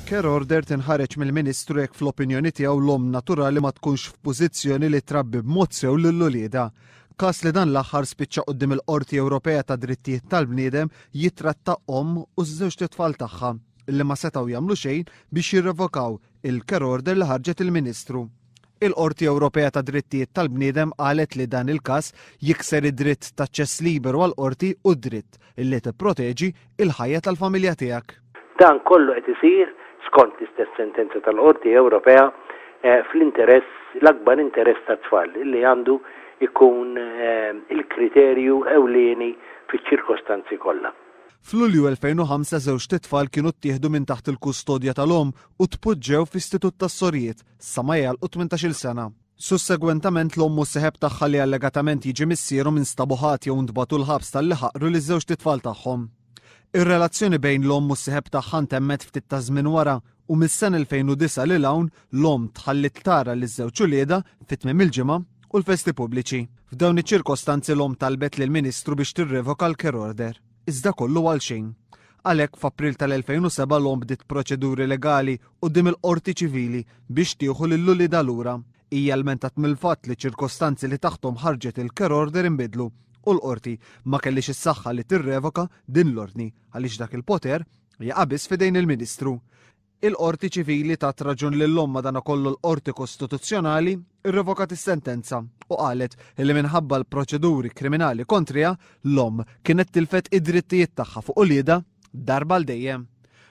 Care order tinħareġ mill-Ministru jekk fl-opinjoni tiegħu l-omm naturali ma tkunx f'pożizzjoni li trabbi b'mod sew lill-ulieda. Każ li dan l-aħħar spiċċa quddiem il-Qorti Ewropea ta' Drittijiet tal-Bniedem jitratta omm u ż-żewġ titfal tagħha illi ma setgħu jagħmlu xejn biex jirrevokaw il-care order li ħarġet il-Ministru. Il-Qorti Ewropea ta' Drittijiet tal-Bniedem qalet li dan il-każ jikser id-dritt ta' aċċess liberu għall-qorti u d-dritt illi tipproteġi il-ħajja tal-familja tiegħek. Dan kollu qed isir skont l-istess sentenza tal-Qorti Ewropea fl-interess, l-akbar interess tat-tfal illi għandu ikun il-kriterju ewlieni fiċ-ċirkostanzi kollha. F'Lulju 2005 żewġ titfal kienu ttieħdu minn taħt il-kustodja tal-omm u tpoġġew fl-Istitut tas-Sorijiet sa ma jgħalqu 18-il sena. Sussegwentament l-omm u s-seħeb tagħha li allegatament jiġi missierhom instabu ħati jew ntbagħtu l-ħabs tal-li ħaqru liż-żewġ titfal tagħhom. Ir-relazzjoni bejn l-omm u s-seħeb tagħha ntemmet ftit ta' żmien wara u mis-sena 2009 lil hawn l-omm tħallit tara liż-żewġ ulieda fit-tmiem il-ġimgħa u l-festi pubbliċi. F'dawn iċ-ċirkostanzi l-omm talbet lill-Ministru biex tirrevoka l-care order. Iżda kollu għal xejn. Għalhekk f'April tal-2007 l-omm bdiet proċeduri legali quddiem il-qorti ċivili biex tieħu lill-ulieda lura. Hija lmentat mill-fatt li ċirkostanzi li taħtom ħarġet il-care order inbidlu u l-qorti ma kellix is-saħħa li tirrevoka din l-ordni għaliex dak il-poter jaqa' biss f'idejn il-Ministru. Il-Qorti ċivili tat raġun lill-omm madankollu l-Qorti Kostituzzjonali irrevokat is-sentenza u qalet li minħabba l-proċeduri kriminali kontrija l-omm kienet tilfet id-drittijiet tagħha fuq ulieda darba l dejjem.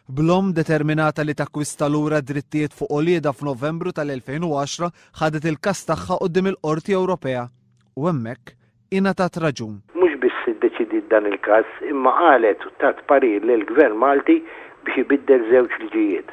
Bl-omm determinata li takkwista lura d-drittijiet fuq ulieda f'Novembru tal-2010 ħadet il-każ tagħha quddiem il-Qorti Ewropea u hemmhekk ingħatat raġun. Mhux biss iddeċidiet dan il-każ imma qalet u tat parir lill-Gvern Malti biex ibiddel żewġ liġijiet.